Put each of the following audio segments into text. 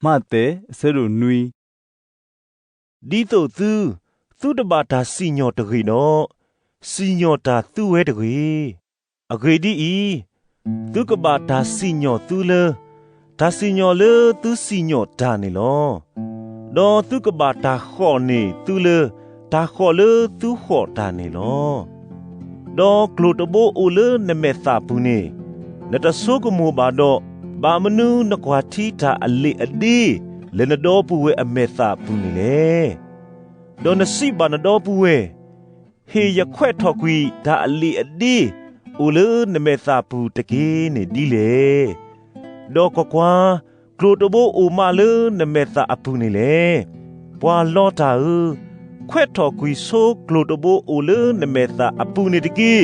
มาเตสรุนุยดีโตသူတဘာတာစီညောတဂီနော်စီညောတာသူဝဲတဂီအဂေဒီဤသူကဘာတာစီညောသူလေဒါစီညောလေသူစီညောတာနေလောဒေါ်သူကဘာတာခေါ်နေသူလေဒါခေါ်လေသူခေါ်တာနေလောဒေါ်ကလိုတဘိုအိုလေနမေသာပူနေနတဆုကမောဘာတော့ဘာမနုနကွာတီတာအလေအဒီလေနဒေါ်ပူဝဲအမေသာပူနေလေဒေါ်နစီဘာနဒေါ်ပူဝဲဟေရခွဲ့ထော်ကွီဒါအလေအဒီအိုလေနမေသာပူတကေနေဒီလေဒေါ်ကွာကလိုတဘိုအိုမာလေနမေသာအပူနေလေပွာလောတာခွဲ့ထော်ကွီဆိုကလိုတဘိုအိုလေနမေသာအပူနေတကေ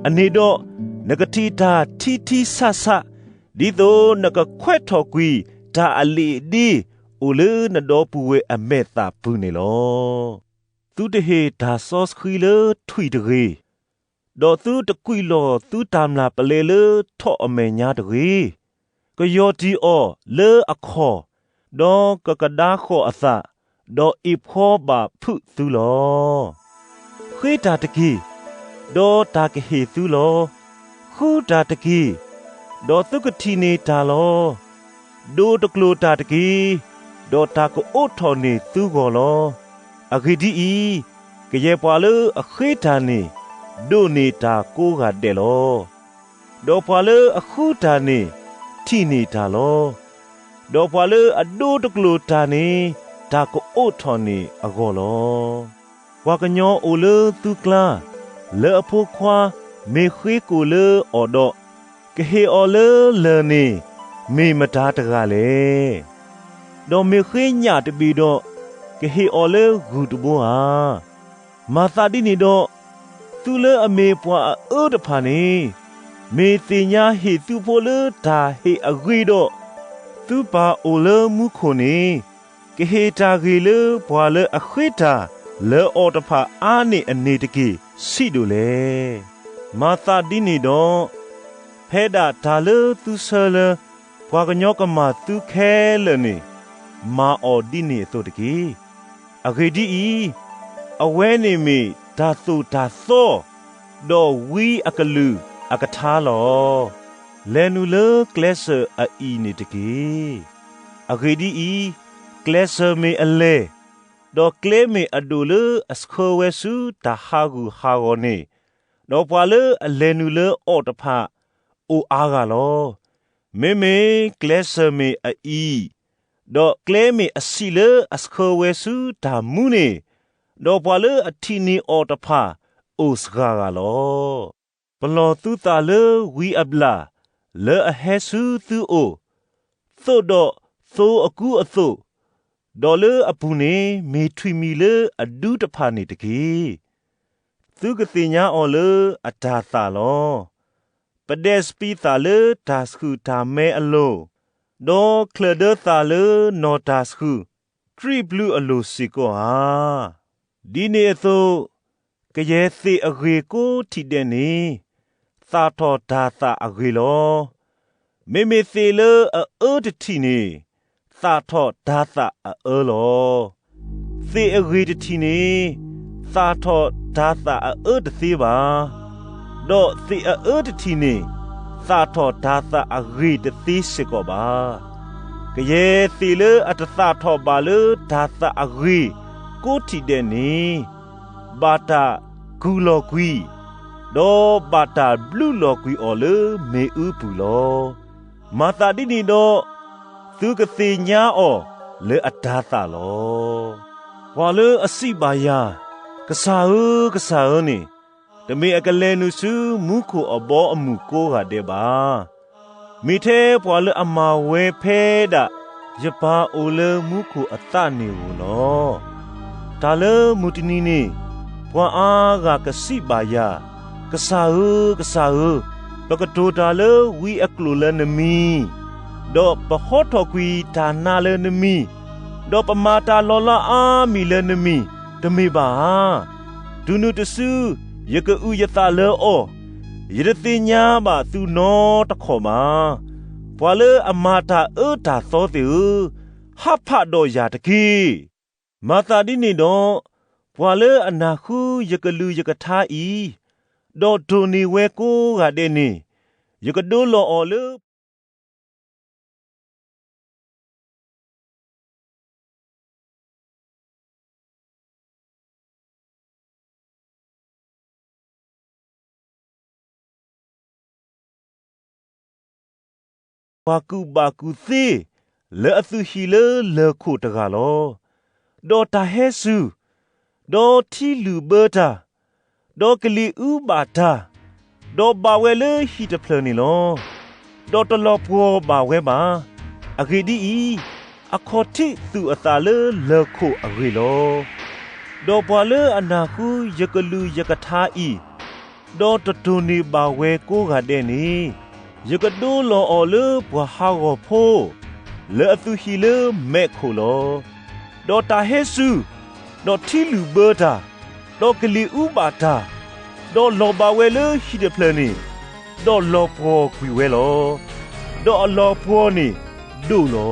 အနေတော့နဂတိတာတီဆဆဒီတော့နကခွဲ့ထော်ကွီဒါအလီဒီအိုလေနဒေါ်ပူဝဲအမေတာပူနေလောသူတဟေဒါဆော့စခီလေထွီတရေဒေါ်သူတကွီလောသူတမ်လာပလေလေထော့အမေညာတရေကယောတီအောလေအခေါ်ဒေါ်ကကဒါခေါ်အသဒေါ်အိဖောဘာဖုသူလောခေတာတကေဒေါ်တာကဟေသူလောခုတာတကေဒေါ်သူကတီနေတာလောဒိုတကလိုတာတကေဒေါ်တာကိုအိုထော်နေသူကောလောအဂိဒီဤကရေပွာလေအခေတာနေဒိုနေတာကိုကတဲ့လောဒေါ်ပွာလေအခုတာနေတီနေတာလောဒေါ်ပွာလေအဒိုတကလိုတာနေတာကိုအိုထော်နေအကောလောဝါကညောအိုလေသူကလာလေအဖို့ခွာမေခွေးကိုလေအော်တော့ကဟေအော်လေလေနေမေမတားတကလေဒေါ်မေခွေးညတပီတော့ကဟေအော်လေဂူတဘောဟာမာသာဒီနေတော့သူလေအမေပွားအိုးတဖာနေမေတင်ညာဟေသူဖို့လေဒါဟေအဂီတော့သူပါအိုလေမှုခုနေကဟေတာဂီလေဘွာလေအခွေတာလေအော်တဖာအားနေအနေတကေစီတို့လေမာသာဒီနေတော့ဖဲဒါဒါလေသူဆလေဘွာကညောကမာသူခဲလေနေမာအော်ဒီနေဆိုတကေအဂေဒီဤအဝဲနေမီဒါဆိုဒါသောဒေါ်ဝီအကလူအကထားလောလဲနူလေကလဆာအီနေတကေအဂေဒီဤကလဆာမေအလေဒေါ်ကလေမေအဒူလေအစခိုဝဲဆူတာဟာဂူဟာဂောနေဒေါ်ပွာလေအလဲနူလေအော်တဖအိုအားကလောမေကလဆာမေအီဒေါ်ကလေမေအစီလေအစခိုဝဲဆူတာမူနေဒေါ်ပွာလေအတီနီအော်တဖအိုစဂါကလောပလောသူတာလေဝီအဘလာလေအဟဲဆူသူအိုသို့တော့သို့အကူအသို့ဒေါ်လေအပူနေမေထွီမီလေအဒူးတဖာနေတကေသူကတိညာအော်လေအတာသာလောပဒက်စပီသာလေဒါစခုတာမဲအလိုဒေါ်ကလဒသာလေနော်ဒါစခုထရီဘလူးအလိုစီကောဟာဒီနေသောကရဲ့သေအဂေကိုထိတဲ့နေသာတော်ဒါသာအဂေလောမေသေလေအော်တတိနေသာတော်ဒါသာအော်လောသေအဂေတတိနေသာတော်ဒါသာအော်တသေးပါတော့သေအော်တတိနေသာတော်ဒါသာအဂေတသေးစကောပါကရဲ့သေလေအတသာတော်ပါလေဒါသာအဂေကိုထိတဲ့နေဘာတာဂူလောကွီဒေါ်ဘာတာဘလူးလောကွီအော်လေမေဥပူလောမာတာဒီနီတော့သူကတိညာအော်လေအတားတာလောဝါလေအစိပါယာကစားနေတမေအကလဲနုစုမူခုအဘောအမှုကိုကတဲ့ပါမိသေးပွာလေအမာဝဲဖဲတာရပါအိုလေမူခုအတနေဘူးနော်ဒါလေမူတနီနေဘွာအားကကစိပါယာကစားပကတိုတာလေဝီအကလူလနမီဒေါ်ပဟောထကွီဒါနာလနမီဒေါ်ပမာတာလောလာအာမီလနမီတမေပါဒုနုတဆူယကဥယတာလေအောယရတိညာပါသူနောတခေါ်မှာဘွာလေအမာတာတာသောတေ ฮับพะดอยาตะกีมาตาดินี่ดอปวาเลอนาคูยกะลือยกะทาอีดอโดนีเวโกกะเดนี่ยกะโดลออเลบากูซีเลอสุฮีเลอโคตะกาลอดอตาเฮซูดอทีลูเบอร์ตาดอกลีอูบาตาดอบาเวเลฮีตะเพลนี่ลอดอตลอปัวบาเวบาอะกีดีอีอะคอติสุอะตาเลอโคอะกีลอดอปวาเลอนาคูยกะลูยกะทาอีดอตะตูนีบาเวโกกะเดนี่ยกะดูลออเลปวาฮาวโพเลอสุฮีเลเมโคลอดอตาเฮซูดอทีลูเบอร์ตาดอกลีอูบาตาดอลอบาเวเลฮีเดเพลนี่ดอลอปอควิเวลอดอลอปอนี่ดูลอ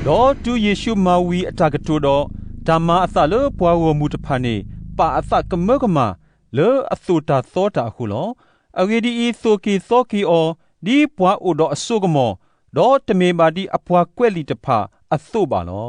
ดอตูเยซูมาวีอตากตูดอตามาอสาเลปวาวมูตพานีปาอสกะเมกะมาเลอสุตาโซตาคูลออเวดีอีโซกีโซกีออดีปวาอุดออสุกมอดอตเมบาดีอปวาเควลิตพาอสุบาลอ